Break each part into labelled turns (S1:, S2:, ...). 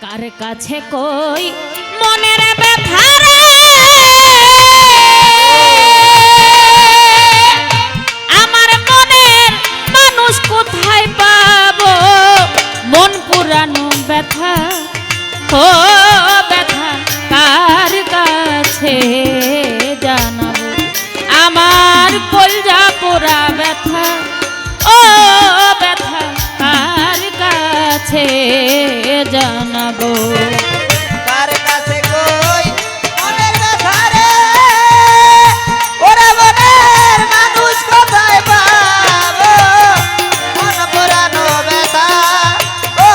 S1: কার কাছে কই মনের ব্যথা রে আমার মনের মানুষ কোথায় পাবো মন পুরানো ব্যথা ও ব্যথা কার কাছে জানাবো আমার কলজা পোড়া ব্যথা ও ব্যথা কার কাছে জানাবো
S2: কার কাছে কই মনের ব্যথা রে ওরে মনের মানুষ কোথায় পাবো মন পুরানো ব্যথা ও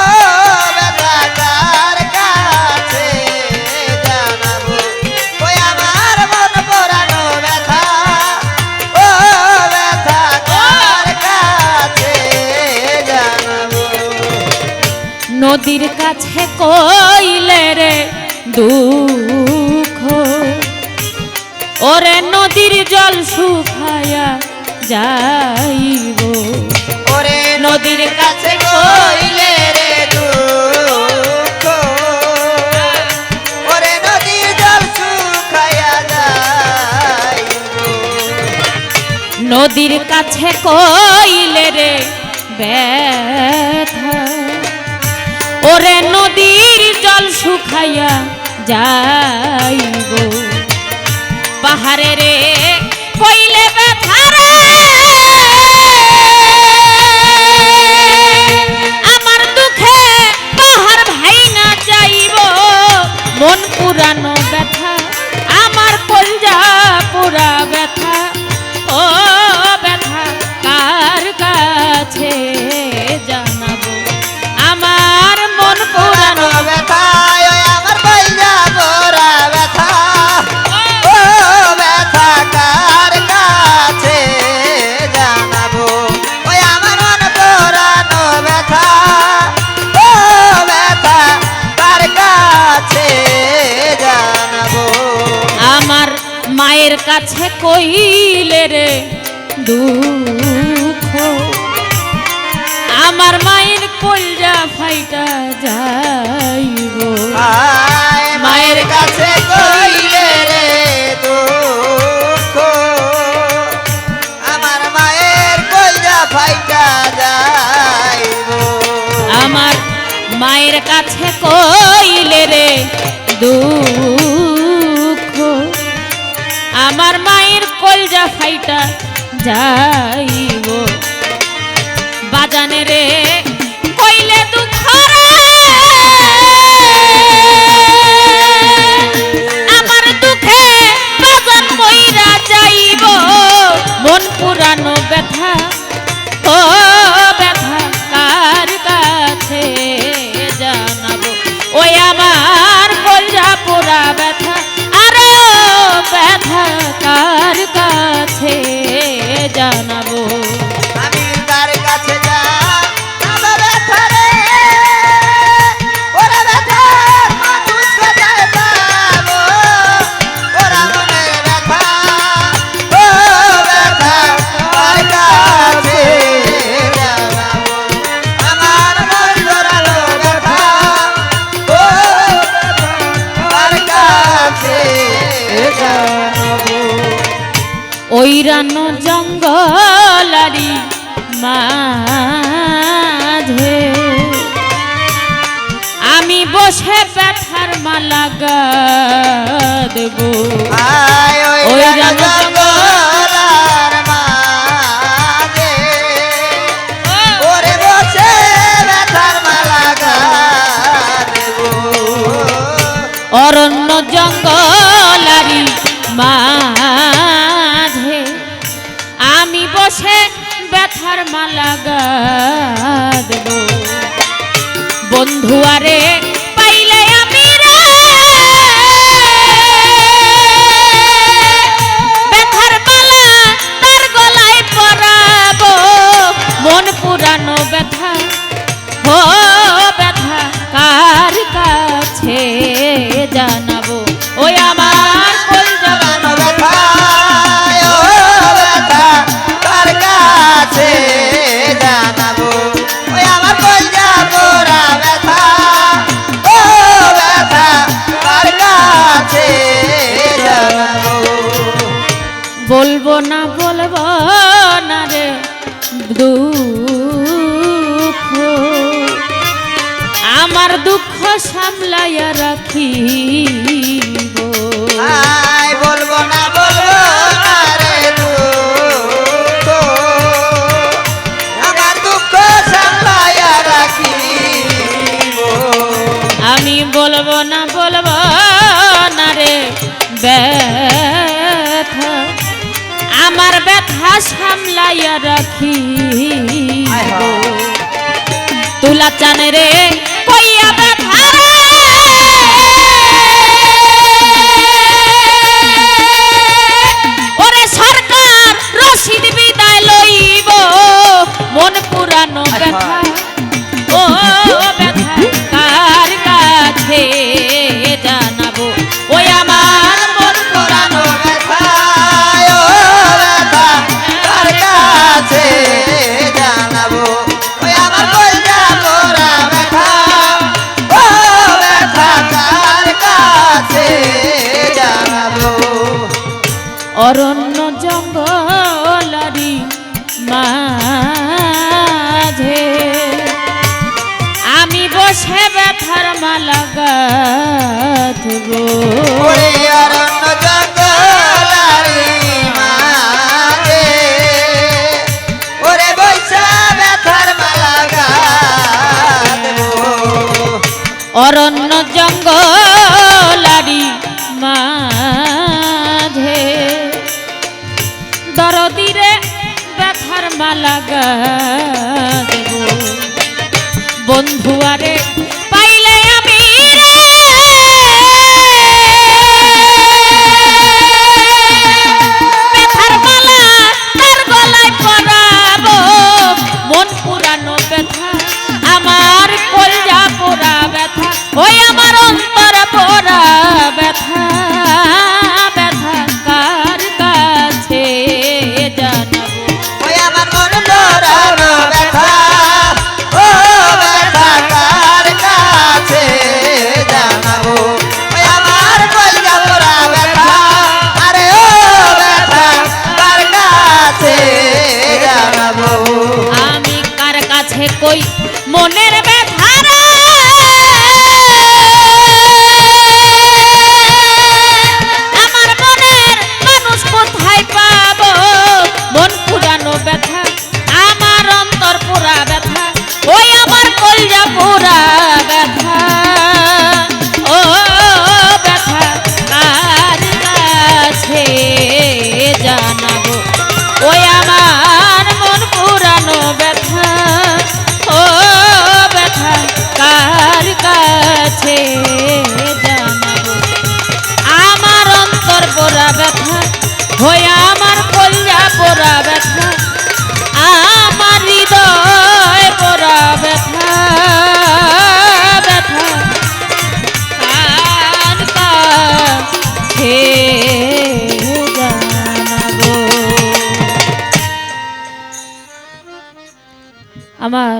S2: ব্যথা কার কাছে জানাবো ওই আমার মন পুরানো ব্যথা ও ব্যথা কার কাছে জানাবো
S1: নদীর কাছে কইলে রে দুঃখ ওরে নদীর জল শুকায়া যাইব
S2: ওরে নদীর কাছে কইলে রে দুঃখ ওরে নদীর জল শুকায়া যাইব
S1: নদীর কাছে কইলে রে ব্যথা ওরে নদীর জল শুকাইয়া যাইব পাহাড়ে রে কইলে ব্যথা রে আমার দুঃখে পাহাড় ভাইঙা যাইব মন পুরানো ব্যথা আমার কলজা পোড়া ব্যথা ও ব্যথা কার কাছে জানাবো আমার মন পুরানো
S2: ব্যথা ওই আমার কইলা পোড়া ব্যথা ও ব্যথা কার কাছে জানাবো ওই আমার মন পুরানো ব্যথা ও ব্যথা কার কাছে জানাবো
S1: আমার মায়ের কাছে কইলে রে দুঃখ আমার মায়ের কলজা ফাইটা যাইব
S2: মায়ের কাছে কইলে রে দুঃখ আমার মায়ের কলজা ফাইটা যাইব
S1: আমার মায়ের কাছে কইলে রে দুঃখ আমার মায়ের কলজা ফাইটা যাইব বাজানে রে কইলে দুঃখ রে আমার দুঃখে বাজান মইরা যাইব মন পুরানো ব্যথা ও ব্যথা কার কাছে জানাবো ওই আমার কলজা পোড়া ব্যথা আরে ও ব্যথা কার কাছে জানাবো
S2: আমি তার কাছে জানাবো ব্যথা রে ওরে ব্যথা মানুষ কোথায় পাবো ওরা মনের ব্যথা ও ব্যথা কার কাছে জানাবো আমার মন জোরালো ব্যথা ও ব্যথা কার কাছে জানাবো
S1: ওই রানো জঙ্গলারি মাঝে আমি বসে ব্যথার মালা গাঁথব
S2: আয় ওই
S1: ওই
S2: রানো
S1: রানো
S2: জঙ্গলার মাঝে ওরে বসে ব্যথার মালা গাঁথবো
S1: অরণ্য জঙ্গলারি মাঝে আমি বসে ব্যথার মালা গাঁথব বন্ধুয়ারে পাইলে আমি রে ব্যথার মালা তার গলায় পরাবো মন পুরানো ব্যথা ও ব্যথা কার কাছে জানাবো ওই আমার কলজা
S2: ব্যথা ও ব্যথা কার কাছে জানাবো ওই আমার কলজা পোড়া ব্যথা
S1: আমার দুঃখ সামলাইয়া রাখিব
S2: আয় বলবো না রে দুঃখ আমার দুঃখ সামলাইয়া রাখিব
S1: আমি বলবো না রে ব্যথা আমার ব্যথা সামলাইয়া রাখিব তুলা চান রে কইয়া ব্যথা ওরে সরকার রশিদ বিদায় লইব মন পুরানো ব্যথা ও ব্যথা কার কাছে জানাবো ওই আমার মন পুরানো
S2: ব্যথা ও ব্যথা কার কাছে জানাবো ওই আমার কইরা মোরা ব্যথা ও ব্যথা কার কাছে জানাবো
S1: অরণ্য জঙ্গলারি মাঝে আমি বসে ব্যথার মালা গাঁথবো
S2: ওরে অরণ্য জঙ্গলারি মাঝে ওরে বৈশা ব্যথার মালা গাঁথবো
S1: অরণ্য জঙ্গলারি মাঝে দরদিরে ব্যথার মালা গাঁথবো বন্ধুয়ারে পাইলে আমি ব্যথার মালা তার গলায় পরাবো মন পুরানো ব্যথা আমার কলজা পোড়া ব্যথা ওই আমার অন্তর পোড়া ব্যথা ব্যথা কার কাছে জানাবো
S2: ওই আমার মন পোড়ানো ব্যথা ও ব্যথা কার কাছে জানাবো ওই আমার কলজা পোড়া ব্যথা আরে ও ব্যথা কার কাছে জানাবো
S1: আমি কার কাছে কই মনের ব্যথা রে আমার মনের মানুষ কোথায় পাবো মন পুরানো ব্যথা আমার অন্তর পোড়া ব্যথা ওই আমার কলজা পোড়া ব্যথা ও ব্যথা কার কাছে জানাবো ওই আমার মন পুরানো ব্যথা ও ব্যথা কার কাছে জানাবো আমার অন্তর পোড়া ব্যথা হয়ে আমার কলজা পোড়া ব্যথা আমার হৃদয় পোড়া ব্যথা ব্যথা কার কাছে জানাবো আমার